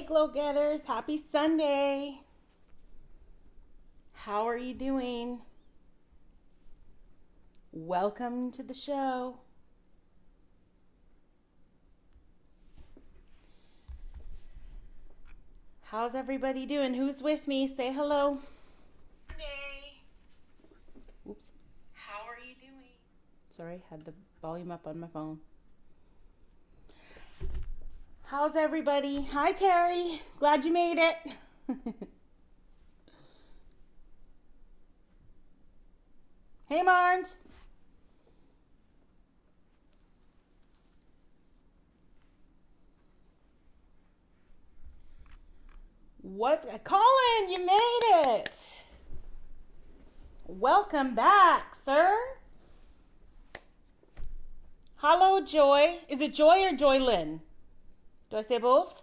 Glow Getters, happy Sunday. How are you doing? Welcome to the show. How's everybody doing? Who's with me? Say hello. Sunday. Oops. How are you doing? Sorry, had the volume up on my phone. How's everybody? Hi, Terry. Glad you made it. Hey, Marnes. What's Colin? You made it. Welcome back, sir. Hello, Joy. Is it Joy or Joylyn? Do I say both?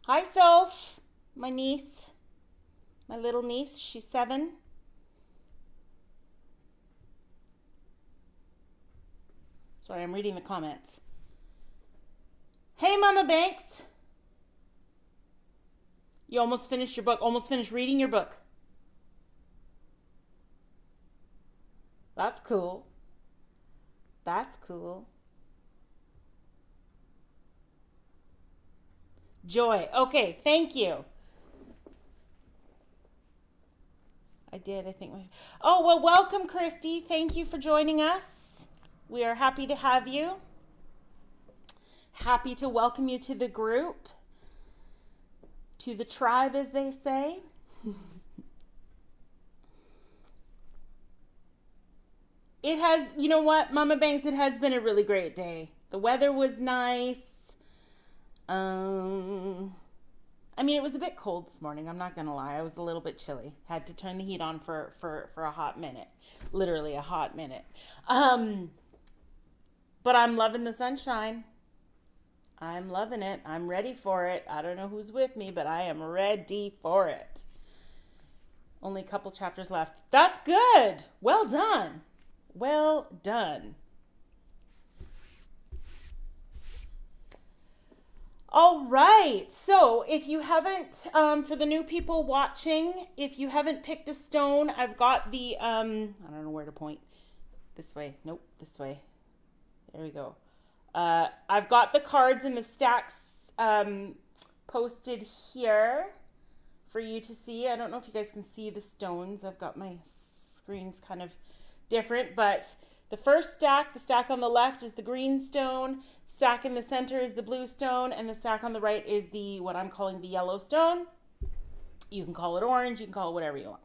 Hi, Soph. My niece. My little niece. She's 7. Sorry, I'm reading the comments. Hey, Mama Banks. You almost finished your book. Almost finished reading your book. That's cool. That's cool. Joy. Okay, thank you. I did, I think. Oh, well, welcome, Christy. Thank you for joining us. We are happy to have you. Happy to welcome you to the group. To the tribe, as they say. It has, you know what, Mama Banks, it has been a really great day. The weather was nice. I mean, it was a bit cold this morning. I'm not going to lie. I was a little bit chilly. Had to turn the heat on for a hot minute. Literally a hot minute. But I'm loving the sunshine. I'm loving it. I'm ready for it. I don't know who's with me, but I am ready for it. Only a couple chapters left. That's good. Well done. Well done. All right. So if you haven't, for the new people watching, if you haven't picked a stone, I've got the, I don't know where to point. This way. Nope. This way. There we go. I've got the cards in the stacks posted here for you to see. I don't know if you guys can see the stones. I've got my screens kind of different, but the first stack, the stack on the left is the green stone, stack in the center is the blue stone, and the stack on the right is the what I'm calling the yellow stone. You can call it orange, you can call it whatever you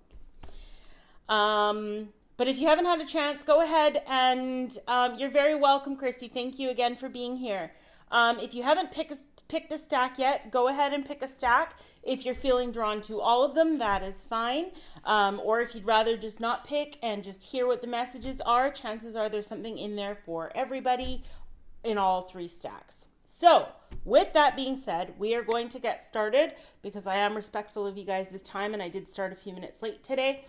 want. But if you haven't had a chance, go ahead and you're very welcome, Christy. Thank you again for being here. If you haven't picked a stack yet, go ahead and pick a stack. If you're feeling drawn to all of them, that is fine. Or if you'd rather just not pick and just hear what the messages are, chances are there's something in there for everybody in all 3 stacks. So with that being said, we are going to get started because I am respectful of you guys' time and I did start a few minutes late today.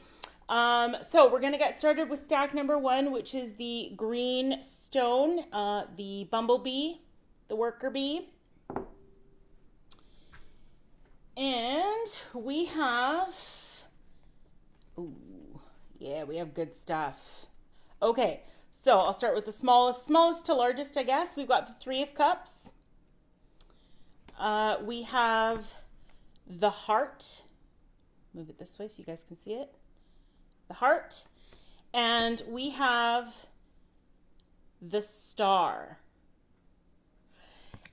So we're going to get started with stack number 1, which is the green stone, the bumblebee, the worker bee. And we have, we have good stuff. Okay, so I'll start with the smallest to largest, I guess. We've got the 3 of Cups. We have the heart. Move it this way so you guys can see it. The heart. And we have the star.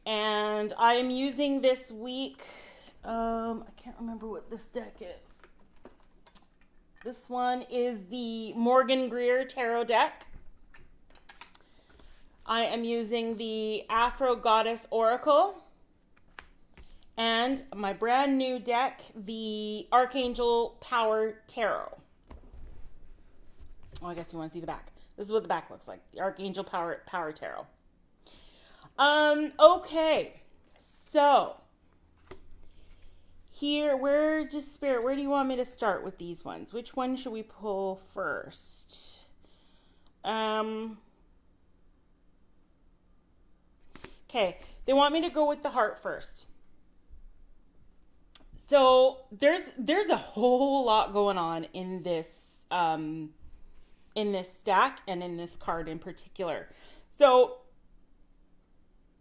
And I am using this week, I can't remember what this deck is. This one is the Morgan Greer Tarot deck. I am using the Afro Goddess Oracle. And my brand new deck, the Archangel Power Tarot. Oh, I guess you want to see the back. This is what the back looks like. The Archangel Power Tarot. Okay. So, here, where do you want me to start with these ones? Which one should we pull first? Okay. They want me to go with the heart first. So there's a whole lot going on in this stack and in this card in particular. So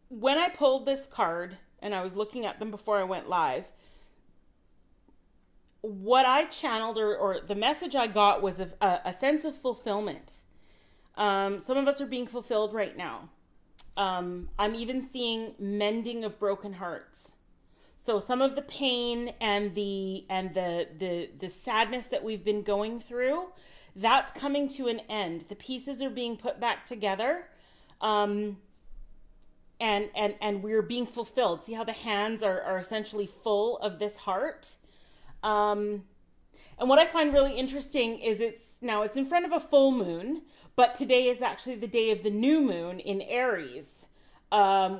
when I pulled this card and I was looking at them before I went live, what I channeled or the message I got was a sense of fulfillment. Some of us are being fulfilled right now. I'm even seeing mending of broken hearts. So some of the pain and the sadness that we've been going through, that's coming to an end. The pieces are being put back together. And we're being fulfilled. See how the hands are essentially full of this heart. And what I find really interesting is it's in front of a full moon, but today is actually the day of the new moon in Aries,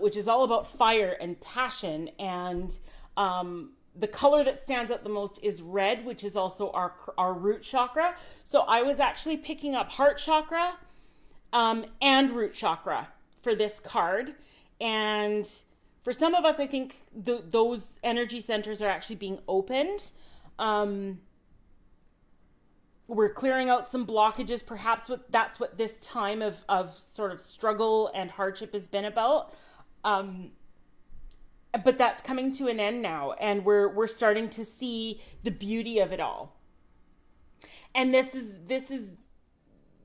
which is all about fire and passion. And the color that stands out the most is red, which is also our root chakra. So I was actually picking up heart chakra and root chakra for this card. And for some of us, I think those energy centers are actually being opened. We're clearing out some blockages. Perhaps that's what this time of sort of struggle and hardship has been about. But that's coming to an end now, and we're starting to see the beauty of it all. And this is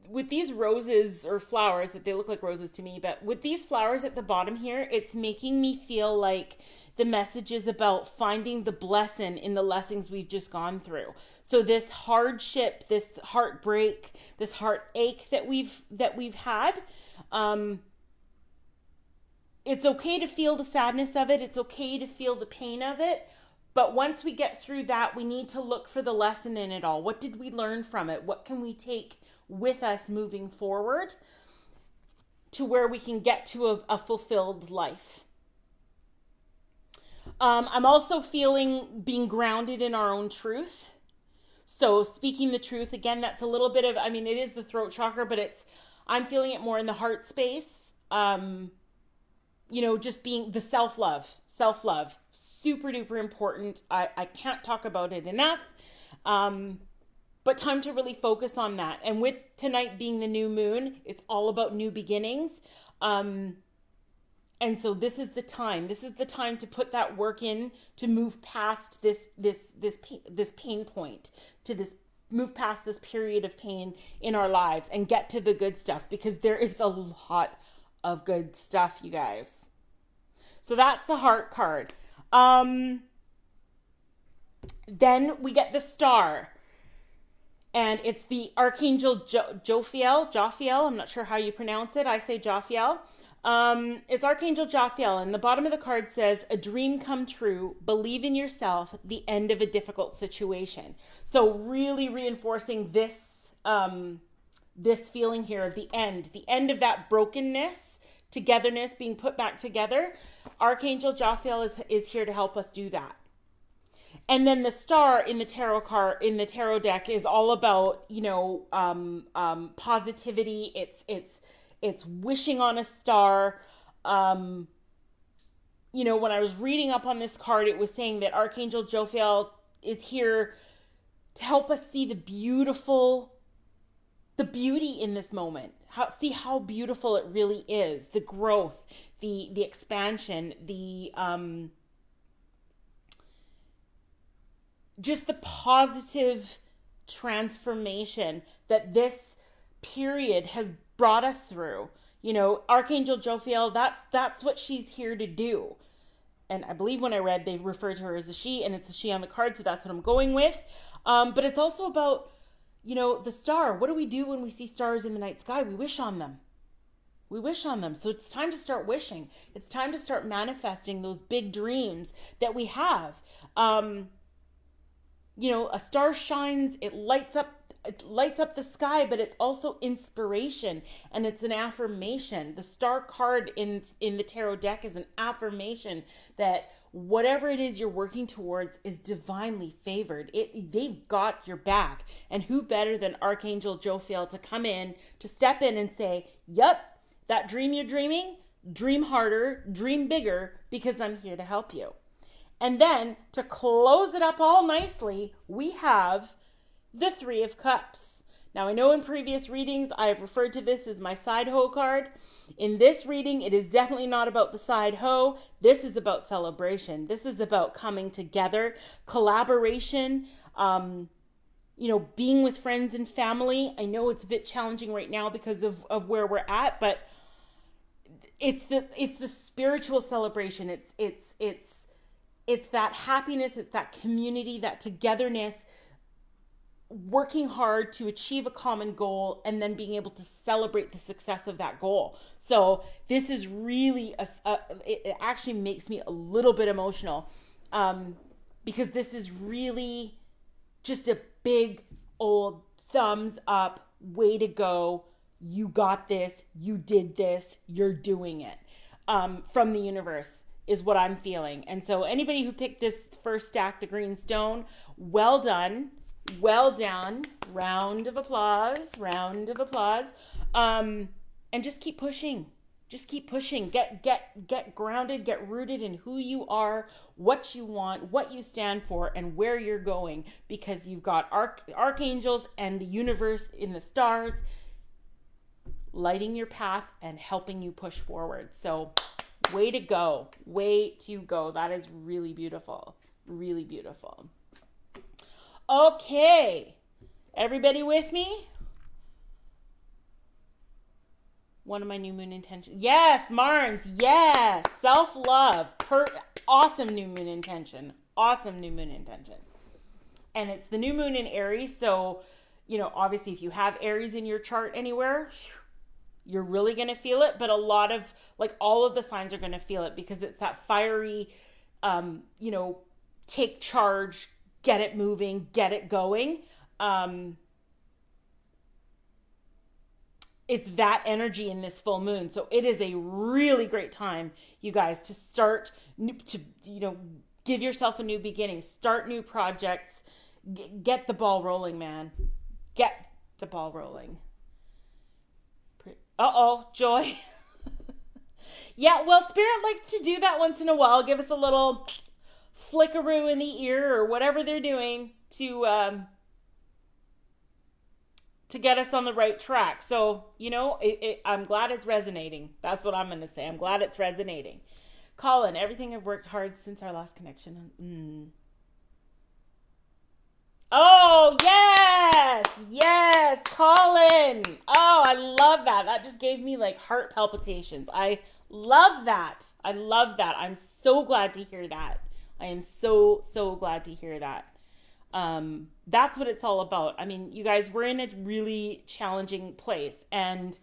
with these roses or flowers, that they look like roses to me, but with these flowers at the bottom here, it's making me feel like the message is about finding the blessing in the lessons we've just gone through. So this hardship, this heartbreak, this heartache that we've had, it's okay to feel the sadness of it. It's okay to feel the pain of it. But once we get through that, we need to look for the lesson in it all. What did we learn from it? What can we take with us moving forward to where we can get to a fulfilled life? I'm also feeling being grounded in our own truth. So speaking the truth, again, that's a little bit of, it is the throat chakra, but I'm feeling it more in the heart space. Just being the self-love, super duper important. I can't talk about it enough. But time to really focus on that. And with tonight being the new moon, it's all about new beginnings. And so this is the time. This is the time to put that work in to move past this pain point, move past this period of pain in our lives and get to the good stuff, because there is a lot of good stuff, you guys. So that's the heart card. Then we get the star. And it's the Archangel Jophiel. I'm not sure how you pronounce it. I say Jophiel. It's Archangel Jophiel. And the bottom of the card says, a dream come true, believe in yourself, the end of a difficult situation. So really reinforcing this feeling here of the end of that brokenness, togetherness, being put back together. Archangel Jophiel is here to help us do that. And then the star in the tarot deck is all about, positivity. It's wishing on a star. When I was reading up on this card, it was saying that Archangel Jophiel is here to help us see the beauty in this moment. See how beautiful it really is. The growth, the expansion, just the positive transformation that this period has brought us through. Archangel Jophiel, that's what she's here to do. And I believe when I read, they refer to her as a she, and it's a she on the card, so that's what I'm going with. But it's also about, the star. What do we do when we see stars in the night sky? We wish on them. So it's time to start wishing. It's time to start manifesting those big dreams that we have. A star shines, it lights up the sky, but it's also inspiration, and it's an affirmation. The star card in the tarot deck is an affirmation that whatever it is you're working towards is divinely favored. They've got your back. And who better than Archangel Jophiel to step in and say, yep, that dream you're dreaming, dream harder, dream bigger, because I'm here to help you. And then to close it up all nicely, we have the Three of Cups. Now, I know in previous readings I have referred to this as my side hoe card. In this reading, it is definitely not about the side hoe. This is about celebration. This is about coming together, collaboration, being with friends and family. I know it's a bit challenging right now because of where we're at, but it's the spiritual celebration. It's that happiness, it's that community, that togetherness, working hard to achieve a common goal and then being able to celebrate the success of that goal. So this is really, it actually makes me a little bit emotional because this is really just a big old thumbs up, way to go. You got this, you did this, you're doing it from the universe is what I'm feeling. And so anybody who picked this first stack, the green stone, well done. Well done. Round of applause. Round of applause. And just keep pushing. Just keep pushing. Get grounded, get rooted in who you are, what you want, what you stand for, and where you're going, because you've got archangels and the universe in the stars lighting your path and helping you push forward. So way to go. Way to go. That is really beautiful. Really beautiful. Okay. Everybody with me? One of my new moon intentions. Yes, Marnes. Yes. Self-love. Awesome new moon intention. Awesome new moon intention. And it's the new moon in Aries. So, obviously if you have Aries in your chart anywhere, you're really going to feel it. But a lot of, all of the signs are going to feel it because it's that fiery, take charge, get it moving, get it going. It's that energy in this full moon. So it is a really great time, you guys, to start give yourself a new beginning, start new projects, get the ball rolling, man. Get the ball rolling. Uh-oh, Joy. Yeah, well, Spirit likes to do that once in a while. Give us a little flickaroo in the ear or whatever they're doing to get us on the right track. So, I'm glad it's resonating. That's what I'm going to say. I'm glad it's resonating. Colin, everything I've worked hard since our last connection. Oh, yes. Yes, Colin. Oh, I love that. That just gave me heart palpitations. I love that. I love that. I'm so glad to hear that. I am so, so glad to hear that. That's what it's all about. I mean, you guys, we're in a really challenging place, and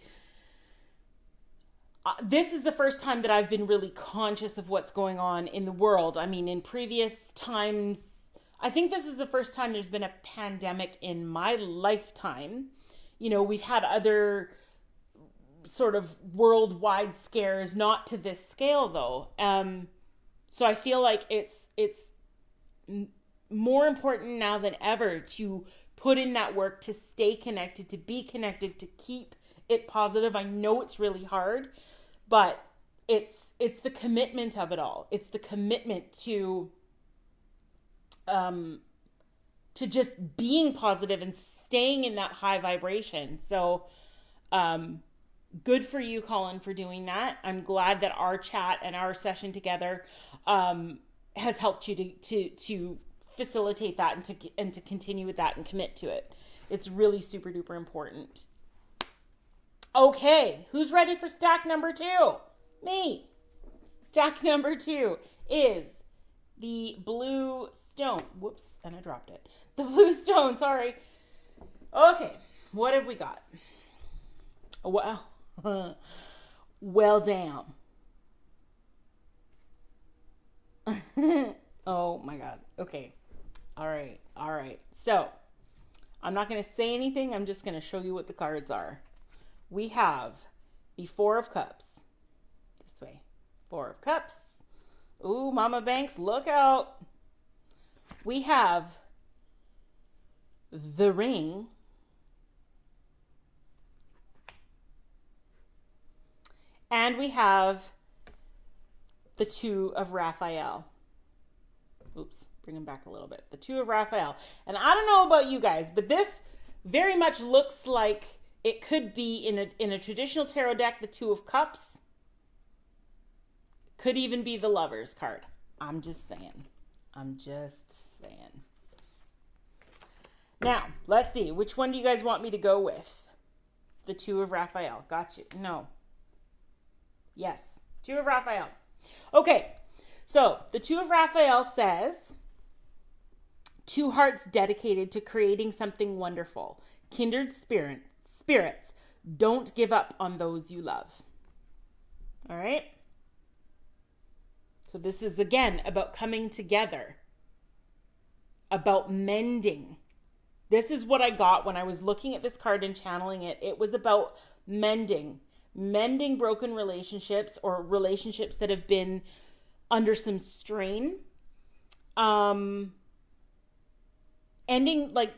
this is the first time that I've been really conscious of what's going on in the world. I mean, in previous times, I think this is the first time there's been a pandemic in my lifetime. We've had other sort of worldwide scares, not to this scale though. So I feel like it's more important now than ever to put in that work, to stay connected, to be connected, to keep it positive. I know it's really hard, but it's the commitment of it all. It's the commitment to just being positive and staying in that high vibration. So, good for you, Colin, for doing that. I'm glad that our chat and our session together, has helped you to facilitate that and to continue with that and commit to it. It's really super duper important. Okay, who's ready for stack number 2? Me. Stack number 2 is the blue stone. Whoops, and I dropped it. The blue stone, sorry. Okay, what have we got? Well, well, damn. Oh my God. Okay. All right. So, I'm not going to say anything. I'm just going to show you what the cards are. We have the Four of Cups. This way. Four of Cups. Ooh, Mama Banks, look out. We have the Ring. And we have the Two of Raphael. Oops, bring him back a little bit. The Two of Raphael. And I don't know about you guys, but this very much looks like it could be in a traditional tarot deck, the Two of Cups. Could even be the Lovers card. I'm just saying. Now, let's see. Which one do you guys want me to go with? The Two of Raphael. Got you. No. Yes. Two of Raphael. Okay. So, the Two of Raphael says, two hearts dedicated to creating something wonderful. Kindred spirits. Don't give up on those you love. All right? So this is, again, about coming together, about mending. This is what I got when I was looking at this card and channeling it. It was about mending broken relationships or relationships that have been under some strain, ending like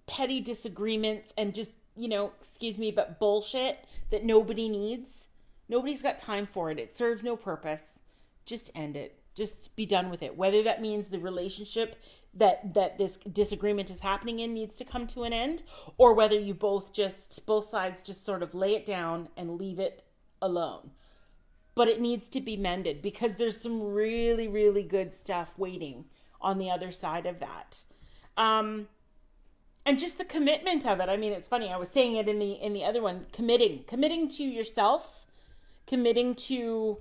petty disagreements and just, excuse me, but bullshit that nobody needs. Nobody's got time for it. It serves no purpose. Just end it. Just be done with it. Whether that means the relationship that this disagreement is happening in needs to come to an end, or whether you both sides just sort of lay it down and leave it alone. But it needs to be mended because there's some really, really good stuff waiting on the other side of that. And just the commitment of it. I mean, it's funny. I was saying it in the other one, committing to yourself, committing to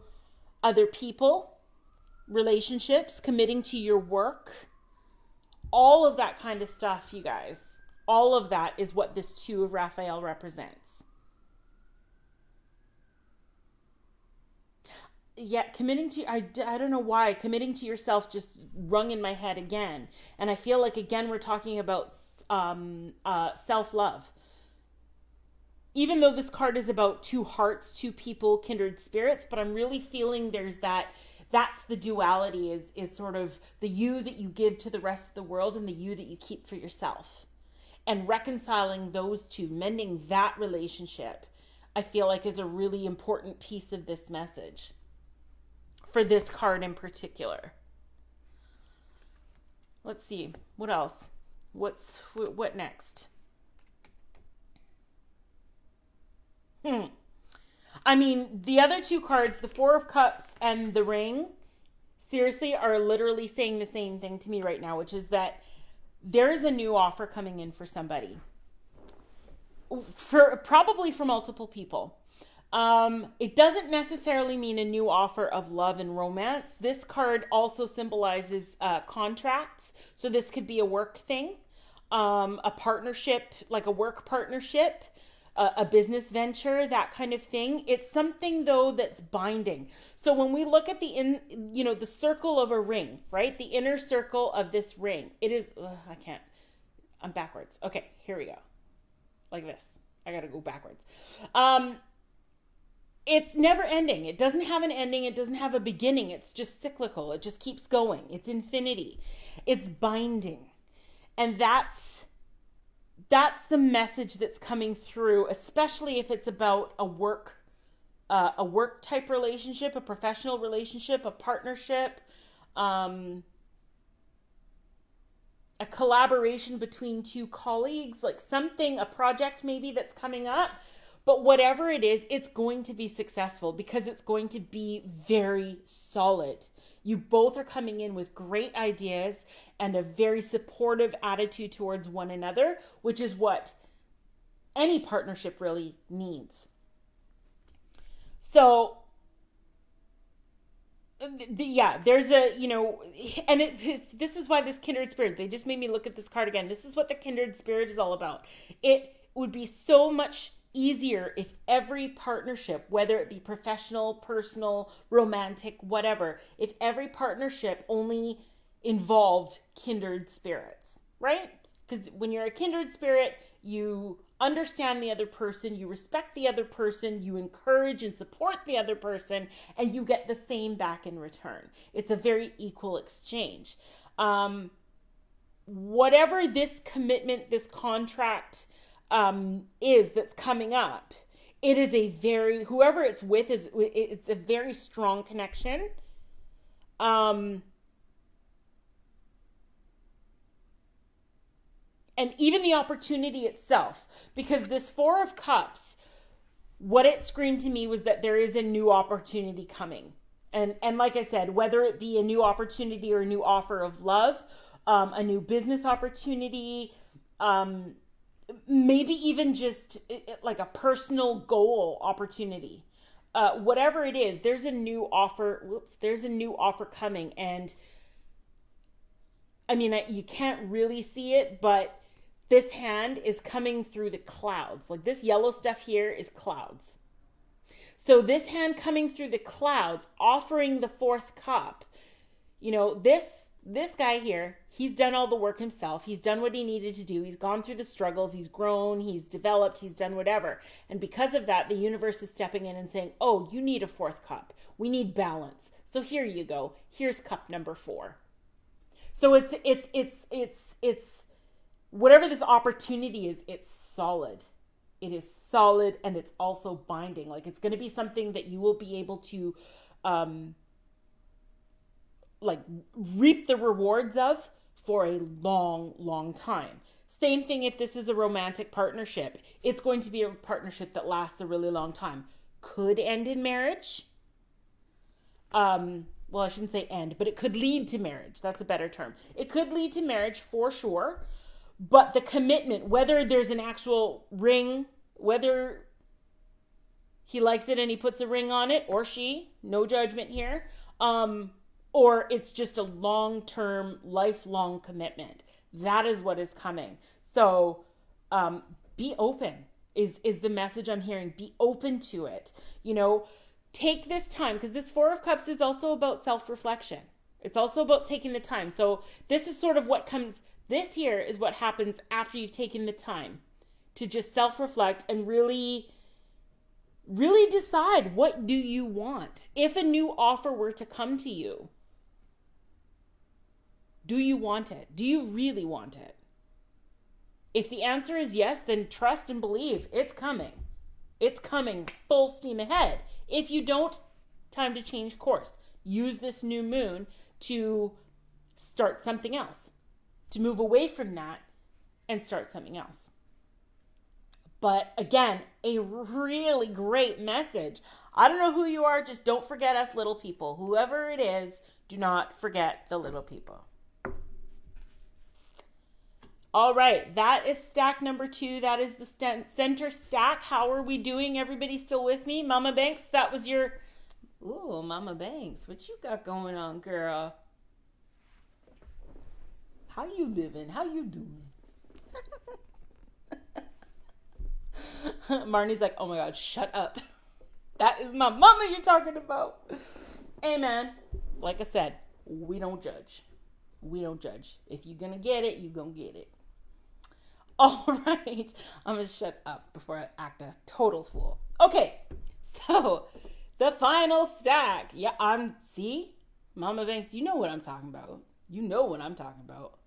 other people, relationships, committing to your work, all of that kind of stuff, you guys. All of that is what this Two of Raphael represents. Yeah, committing to, I don't know why, committing to yourself just rung in my head again. And I feel like, again, we're talking about self-love. Even though this card is about two hearts, two people, kindred spirits, but I'm really feeling that's the duality is sort of the you that you give to the rest of the world and the you that you keep for yourself. And reconciling those two, mending that relationship, I feel like is a really important piece of this message for this card in particular. Let's see. What else? What next? I mean, the other two cards, the Four of Cups and the Ring, seriously are literally saying the same thing to me right now, which is that there is a new offer coming in for somebody. Probably for multiple people. It doesn't necessarily mean a new offer of love and romance. This card also symbolizes contracts. So this could be a work thing, a partnership, like a work partnership, a business venture, that kind of thing. It's something though that's binding. So when we look at the circle of a ring, right? The inner circle of this ring, it is, I'm backwards. Okay, here we go. Like this. I gotta go backwards. It's never ending. It doesn't have an ending. It doesn't have a beginning. It's just cyclical. It just keeps going. It's infinity. It's binding. And that's the message that's coming through, especially if it's about a work type relationship, a professional relationship, a partnership, a collaboration between two colleagues, like something, a project maybe that's coming up. But whatever it is, it's going to be successful because it's going to be very solid. You both are coming in with great ideas and a very supportive attitude towards one another, which is what any partnership really needs. So, there's and this is why this kindred spirit, they just made me look at this card again. This is what the kindred spirit is all about. It would be so much easier if every partnership, whether it be professional, personal, romantic, whatever, if every partnership only involved kindred spirits, right? Because when you're a kindred spirit, you understand the other person, you respect the other person, you encourage and support the other person, and you get the same back in return. It's a very equal exchange. Whatever this commitment, this contract is that's coming up, it is whoever it's with it's a very strong connection. and even the opportunity itself, because this Four of Cups, what it screamed to me was that there is a new opportunity coming. And like I said, whether it be a new opportunity or a new offer of love, a new business opportunity, maybe even just like a personal goal opportunity. Whatever it is, there's a new offer. There's a new offer coming. And I mean, you can't really see it, but this hand is coming through the clouds. Like this yellow stuff here is clouds. So this hand coming through the clouds, offering the fourth cup, you know, this guy here, he's done all the work himself. He's done what he needed to do. He's gone through the struggles. He's grown. He's developed. He's done whatever. And because of that, the universe is stepping in and saying, oh, you need a fourth cup. We need balance. So here you go. Here's cup number 4. So it's whatever this opportunity is, it's solid. It is solid, and it's also binding. Like it's going to be something that you will be able to like reap the rewards of for a long, long time. Same thing if this is a romantic partnership. It's going to be a partnership that lasts a really long time. Could end in marriage. Well, I shouldn't say end, but it could lead to marriage. That's a better term. It could lead to marriage for sure. But the commitment, whether there's an actual ring, whether he likes it and he puts a ring on it, or she, no judgment here, or it's just a long-term, lifelong commitment. That is what is coming. So be open is the message I'm hearing. Be open to it. You know, take this time, because this Four of Cups is also about self-reflection. It's also about taking the time. So this is sort of what comes, this here is what happens after you've taken the time to just self-reflect and really decide, what do you want? If a new offer were to come to you, do you want it? Do you really want it? If the answer is yes, then trust and believe it's coming. It's coming full steam ahead. If you don't, time to change course. Use this new moon to start something else, to move away from that and start something else. But again, a really great message. I don't know who you are, just don't forget us little people. Whoever it is, do not forget the little people. All right, that is stack number 2. That is the center stack. How are we doing? Everybody still with me? Mama Banks, that was your... Ooh, Mama Banks, what you got going on, girl? How you living? How you doing? Marnie's like, oh my God, shut up. That is my mama you're talking about. Amen. Like I said, we don't judge. We don't judge. If you're going to get it, you're going to get it. All right. I'm going to shut up before I act a total fool. Okay. So the final stack. Yeah, see? Mama Banks, you know what I'm talking about. You know what I'm talking about.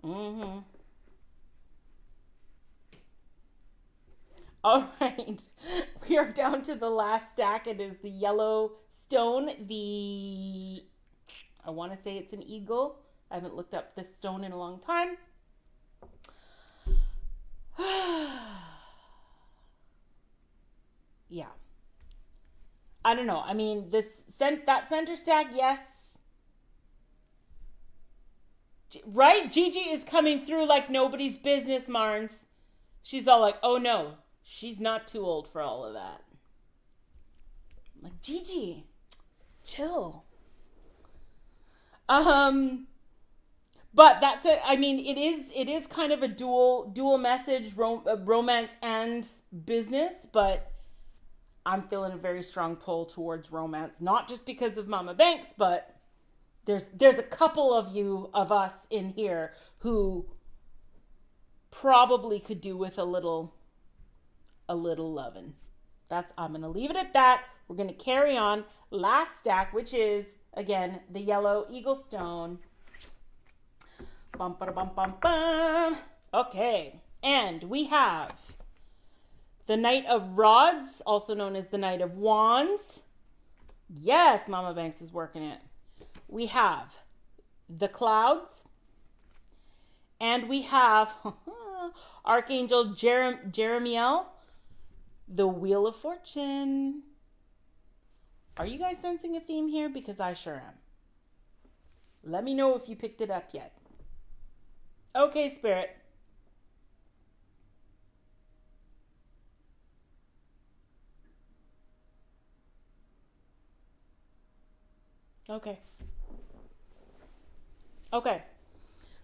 Mm-hmm. All right. We are down to the last stack. It is the yellow stone. I want to say it's an eagle. I haven't looked up this stone in a long time. Yeah. I don't know. I mean, that center stack, yes. Right? Gigi is coming through like nobody's business, Marnes. She's all like, oh no, she's not too old for all of that. I'm like, Gigi, chill. But that's it. I mean, it is kind of a dual message, romance and business, but I'm feeling a very strong pull towards romance, not just because of Mama Banks, but there's a couple of us in here who probably could do with a little loving. I'm going to leave it at that. We're going to carry on. Last stack, which is, again, the yellow eagle stone. Bum, ba, bum, bum, bum. Okay. And we have the Knight of Rods, also known as the Knight of Wands. Yes, Mama Banks is working it. We have the Clouds. And we have Archangel Jeremiel, the Wheel of Fortune. Are you guys sensing a theme here? Because I sure am. Let me know if you picked it up yet. Okay, Spirit. Okay. Okay.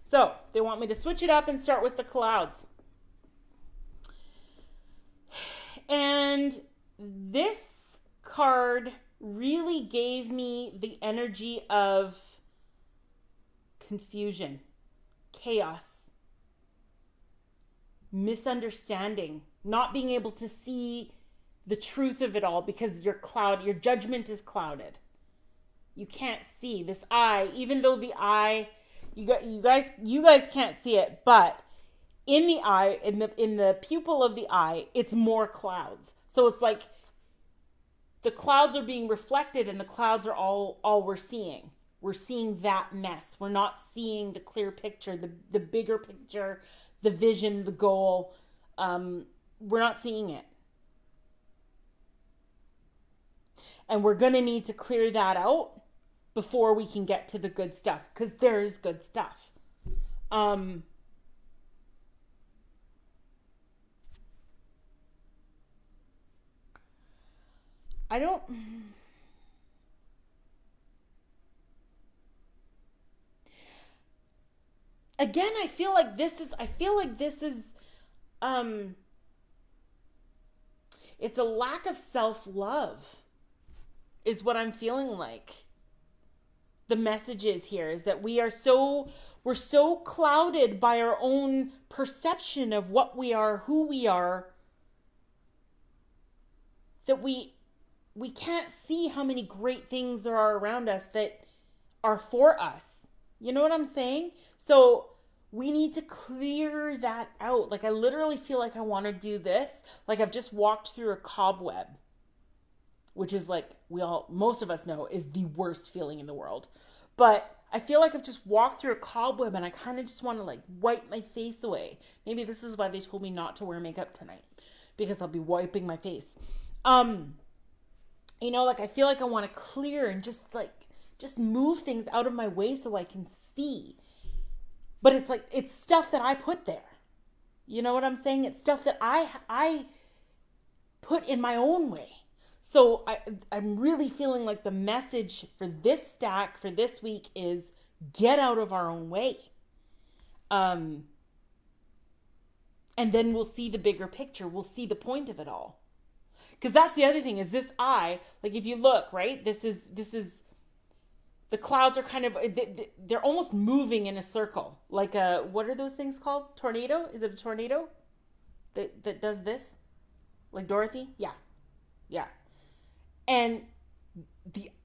So, they want me to switch it up and start with the clouds. And this card really gave me the energy of confusion, chaos, misunderstanding, not being able to see the truth of it all because your judgment is clouded. You can't see this eye, even though the eye, you guys can't see it, but in the eye, in the pupil of the eye, it's more clouds. So it's like the clouds are being reflected, and the clouds are all we're seeing. We're seeing that mess. We're not seeing the clear picture, the bigger picture, the vision, the goal. We're not seeing it. And we're going to need to clear that out before we can get to the good stuff, because there is good stuff. Again, I feel like this is it's a lack of self-love is what I'm feeling like. The message is here is that we're so clouded by our own perception of what we are, who we are, that we can't see how many great things there are around us that are for us. You know what I'm saying? So we need to clear that out. Like, I literally feel like I want to do this. Like, I've just walked through a cobweb, which is like, most of us know is the worst feeling in the world. But I feel like I've just walked through a cobweb and I kind of just want to like wipe my face away. Maybe this is why they told me not to wear makeup tonight, because I'll be wiping my face. Like I feel like I want to clear and just move things out of my way so I can see. But it's stuff that I put there. You know what I'm saying? It's stuff that I put in my own way. So I'm really feeling like the message for this stack for this week is get out of our own way. And then we'll see the bigger picture. We'll see the point of it all. Because that's the other thing is this eye, like if you look, right, this is the clouds are kind of, they're almost moving in a circle. Like what are those things called? Tornado? Is it a tornado that does this? Like Dorothy? Yeah. Yeah. And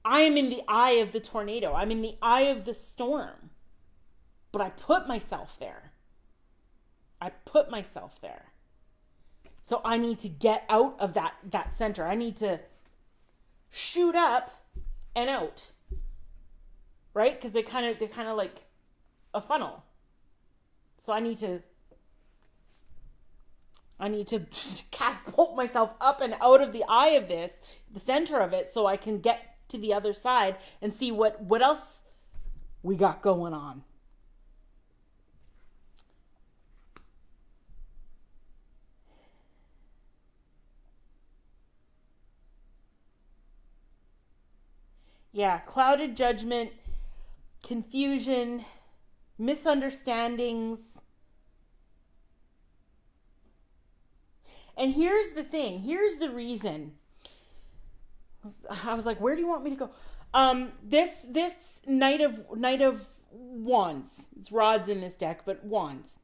I am in the eye of the tornado. I'm in the eye of the storm. But I put myself there. So I need to get out of that center. I need to shoot up and out. Right? Because they're kind of like a funnel. So I need to catapult myself up and out of the eye of this, the center of it, so I can get to the other side and see what else we got going on. Yeah, clouded judgment, confusion, misunderstandings. And here's the thing. Here's the reason. I was like, where do you want me to go? This Knight of Wands. It's rods in this deck, but wands.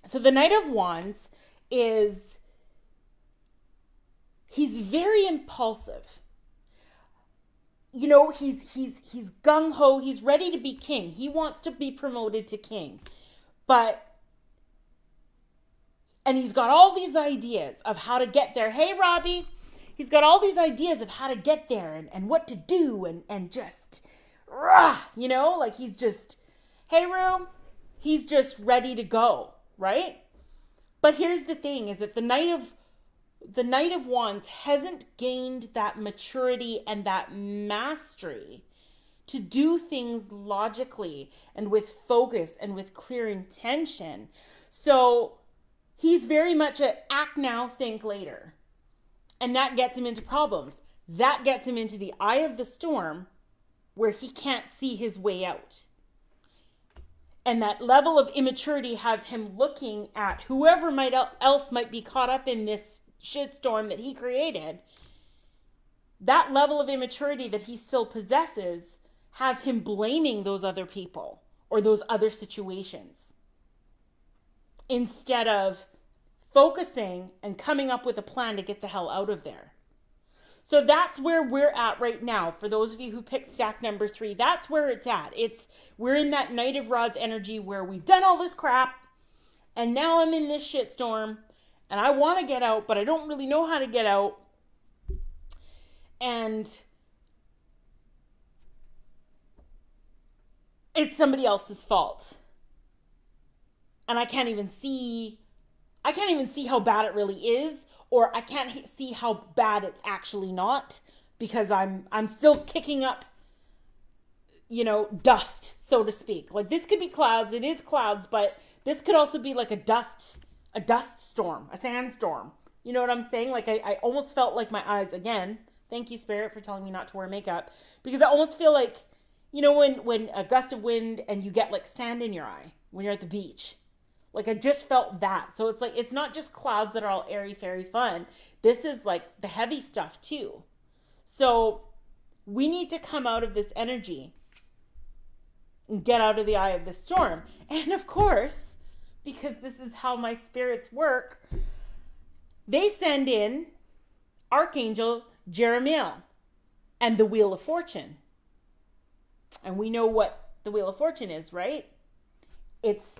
So the Knight of Wands he's very impulsive. You know, he's gung-ho. He's ready to be king. He wants to be promoted to king. And he's got all these ideas of how to get there. Hey, Robbie. He's got all these ideas of how to get there and what to do and just, like he's just, hey, Rue. He's just ready to go, right? But here's the thing, is that the Knight of Wands hasn't gained that maturity and that mastery to do things logically and with focus and with clear intention. So he's very much an act now, think later. And that gets him into problems. That gets him into the eye of the storm where he can't see his way out. And that level of immaturity has him looking at whoever else might be caught up in this shitstorm that he created. That level of immaturity that he still possesses has him blaming those other people or those other situations, instead of focusing and coming up with a plan to get the hell out of there. So that's where we're at right now. For those of you who picked stack number 3, that's where it's at. We're in that Knight of Rods energy where we've done all this crap and now I'm in this shitstorm and I want to get out, but I don't really know how to get out. And it's somebody else's fault. And I can't even see how bad it really is, or I can't see how bad it's actually not, because I'm still kicking up, dust, so to speak. Like, this could be clouds. It is clouds, but this could also be like a dust storm, a sandstorm. You know what I'm saying? Like, I almost felt like my eyes, again, thank you, Spirit, for telling me not to wear makeup, because I almost feel like, when a gust of wind and you get like sand in your eye when you're at the beach. Like, I just felt that. So it's like, it's not just clouds that are all airy, fairy fun. This is like the heavy stuff too. So we need to come out of this energy and get out of the eye of the storm. And of course, because this is how my spirits work, they send in Archangel Jeremiel and the Wheel of Fortune. And we know what the Wheel of Fortune is, right? It's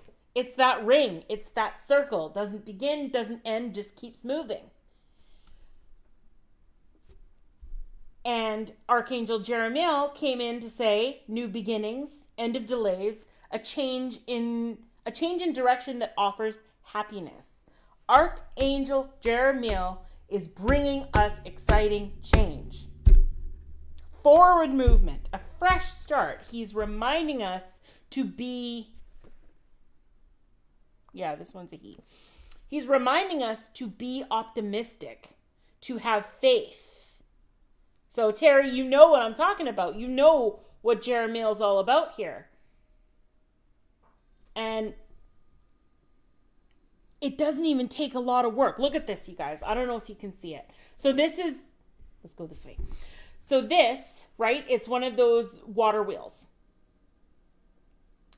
that ring. It's that circle. Doesn't begin, doesn't end, just keeps moving. And Archangel Jeremiel came in to say new beginnings, end of delays, a change in direction that offers happiness. Archangel Jeremiel is bringing us exciting change. Forward movement, a fresh start. He's reminding us to be, this one's a he. He's reminding us to be optimistic, to have faith. So Terry, you know what I'm talking about. You know what Jeremiel's all about here. And it doesn't even take a lot of work. Look at this, you guys. I don't know if you can see it. So let's go this way. So this, right, it's one of those water wheels,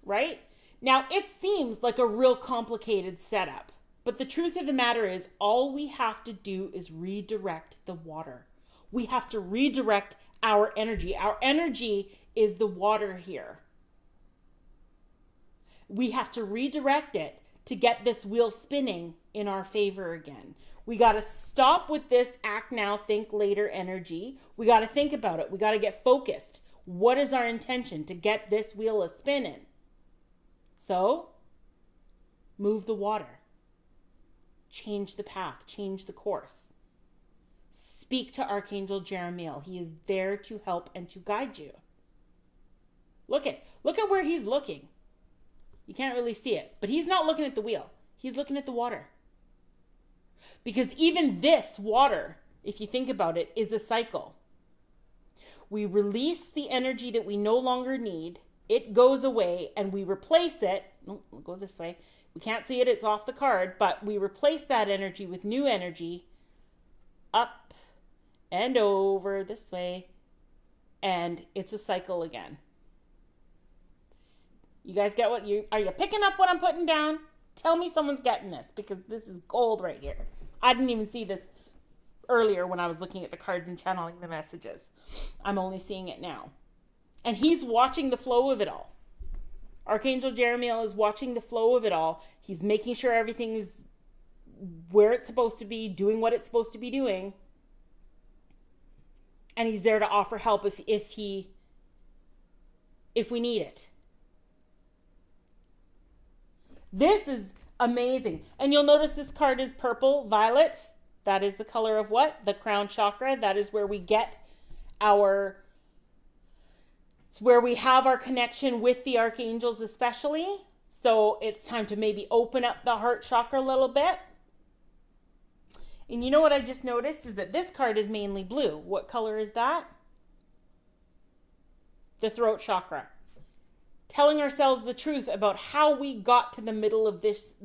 right? Now, it seems like a real complicated setup, but the truth of the matter is all we have to do is redirect the water. We have to redirect our energy. Our energy is the water here. We have to redirect it to get this wheel spinning in our favor again. We got to stop with this act now, think later energy. We got to think about it. We got to get focused. What is our intention to get this wheel a spinning? So, move the water. Change the path. Change the course. Speak to Archangel Jeremiel. He is there to help and to guide you. Look at where he's looking. You can't really see it, but he's not looking at the wheel. He's looking at the water. Because even this water, if you think about it, is a cycle. We release the energy that we no longer need. It goes away and we replace it. No, we'll go this way. We can't see it. It's off the card, but we replace that energy with new energy up and over this way. And it's a cycle again. You guys get are you picking up what I'm putting down? Tell me someone's getting this, because this is gold right here. I didn't even see this earlier when I was looking at the cards and channeling the messages. I'm only seeing it now. And he's watching the flow of it all. Archangel Jeremiel is watching the flow of it all. He's making sure everything is where it's supposed to be, doing what it's supposed to be doing. And he's there to offer help if we need it. This is amazing. And you'll notice this card is purple, violet. That is the color of what? The crown chakra. That is where we get it's where we have our connection with the archangels especially. So it's time to maybe open up the heart chakra a little bit. And you know what I just noticed is that this card is mainly blue. What color is that? The throat chakra. Telling ourselves the truth about how we got to the middle of this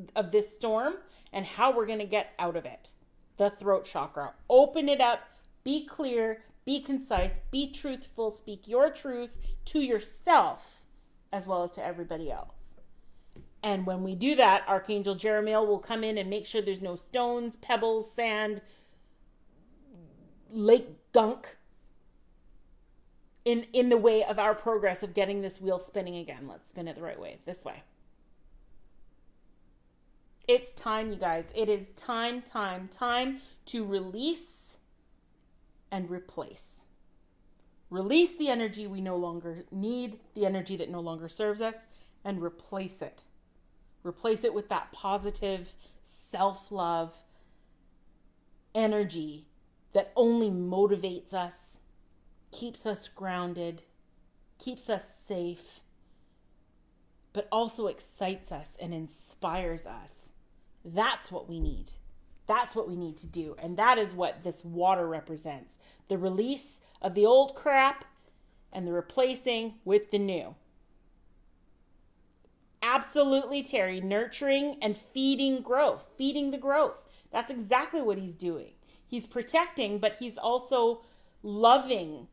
storm and how we're going to get out of it. The throat chakra. Open it up, be clear, be concise, be truthful, speak your truth to yourself as well as to everybody else. And when we do that, Archangel Jeremiel will come in and make sure there's no stones, pebbles, sand, lake gunk in the way of our progress of getting this wheel spinning again. Let's spin it the right way, this way. It's time, you guys. It is time to release and replace. Release the energy we no longer need, the energy that no longer serves us, and replace it. Replace it with that positive self-love energy that only motivates us, keeps us grounded, keeps us safe, but also excites us and inspires us. That's what we need. That's what we need to do. And that is what this water represents. The release of the old crap and the replacing with the new. Absolutely, Terry. Nurturing and feeding growth. Feeding the growth. That's exactly what he's doing. He's protecting, but he's also loving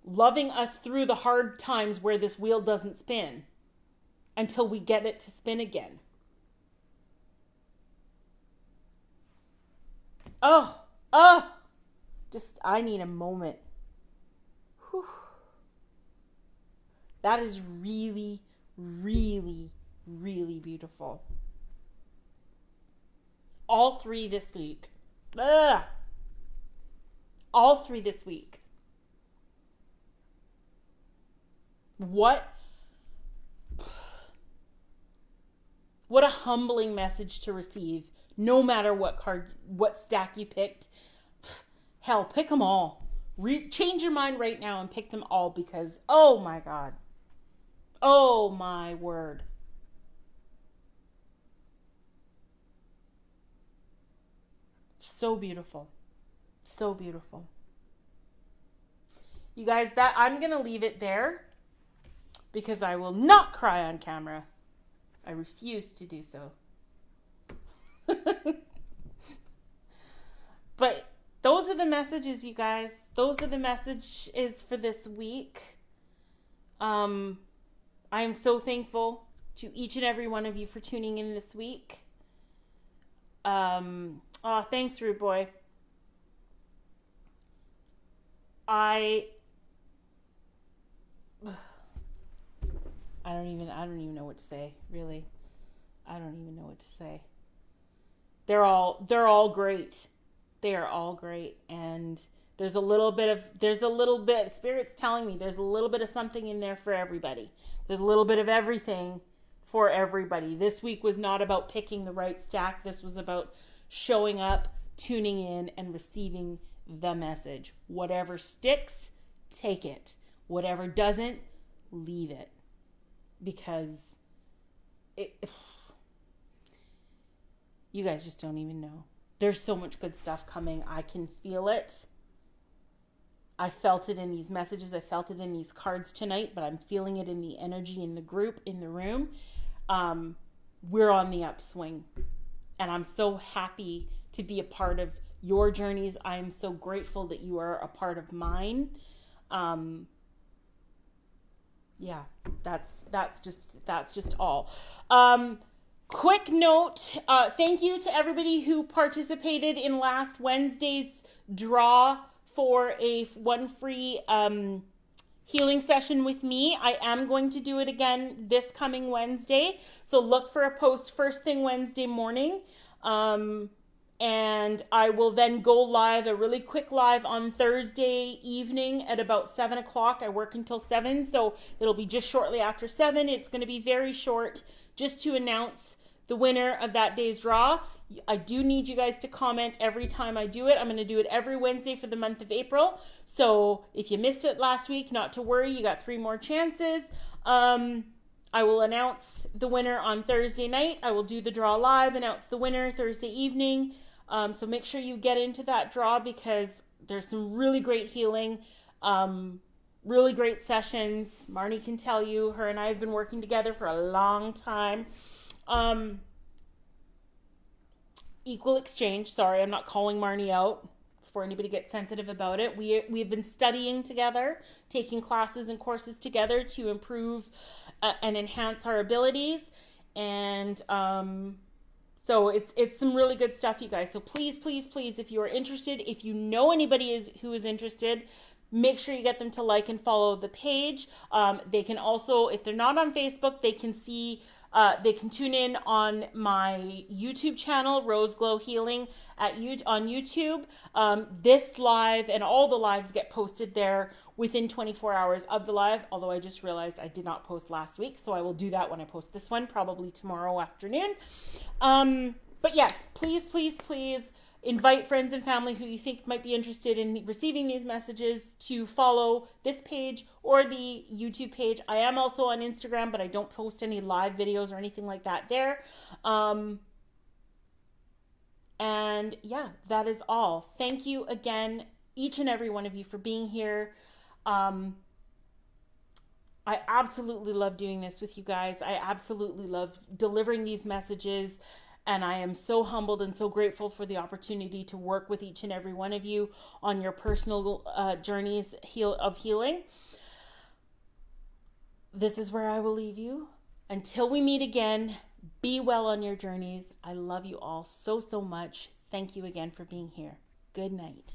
us through the hard times where this wheel doesn't spin until we get it to spin again. I need a moment. Whew. That is really, really, really beautiful. All three this week. All three this week. What a humbling message to receive. No matter what stack you picked. Hell, pick them all. Change your mind right now and pick them all because, oh my God. Oh my word. So beautiful. So beautiful. You guys, I'm going to leave it there because I will not cry on camera. I refuse to do so. But those are the messages, you guys. Those are the messages for this week. I am so thankful to each and every one of you for tuning in this week. Thanks, Rude Boy. I don't even know what to say, really. I don't even know what to say. They're all great. They are all great. And there's a little bit, Spirit's telling me there's a little bit of something in there for everybody. There's a little bit of everything for everybody. This week was not about picking the right stack. This was about showing up, tuning in, and receiving the message. Whatever sticks, take it. Whatever doesn't, leave it. Because you guys just don't even know. There's so much good stuff coming. I can feel it. I felt it in these messages. I felt it in these cards tonight, but I'm feeling it in the energy in the group, in the room. We're on the upswing. And I'm so happy to be a part of your journeys. I'm so grateful that you are a part of mine. Yeah, that's just all. Quick note, thank you to everybody who participated in last Wednesday's draw for one free healing session with me. I am going to do it again this coming Wednesday. So look for a post first thing Wednesday morning. And I will then go live, a really quick live on Thursday evening at about 7 o'clock. I work until 7, so it'll be just shortly after 7. It's going to be very short just to announce the winner of that day's draw. I do need you guys to comment every time I do it. I'm going to do it every Wednesday for the month of April. So if you missed it last week, not to worry. You got 3 more chances. I will announce the winner on Thursday night. I will do the draw live, announce the winner Thursday evening. So make sure you get into that draw because there's some really great healing, really great sessions. Marnie can tell you, her and I have been working together for a long time. Equal exchange. Sorry, I'm not calling Marnie out before anybody gets sensitive about it. We've been studying together, taking classes and courses together to improve and enhance our abilities. And so it's some really good stuff, you guys. So please, please, please, if you are interested, if you know anybody who is interested, make sure you get them to like and follow the page. They can also, if they're not on Facebook, they can see. They can tune in on my YouTube channel, Rose Glow Healing on YouTube. This live and all the lives get posted there within 24 hours of the live, although I just realized I did not post last week, so I will do that when I post this one, probably tomorrow afternoon. But yes, please, please, please invite friends and family who you think might be interested in receiving these messages to follow this page or the YouTube page. I am also on Instagram, but I don't post any live videos or anything like that there. And yeah, that is all. Thank you again, each and every one of you, for being here. I absolutely love doing this with you guys. I absolutely love delivering these messages. And I am so humbled and so grateful for the opportunity to work with each and every one of you on your personal journeys of healing. This is where I will leave you. Until we meet again, be well on your journeys. I love you all so, so much. Thank you again for being here. Good night.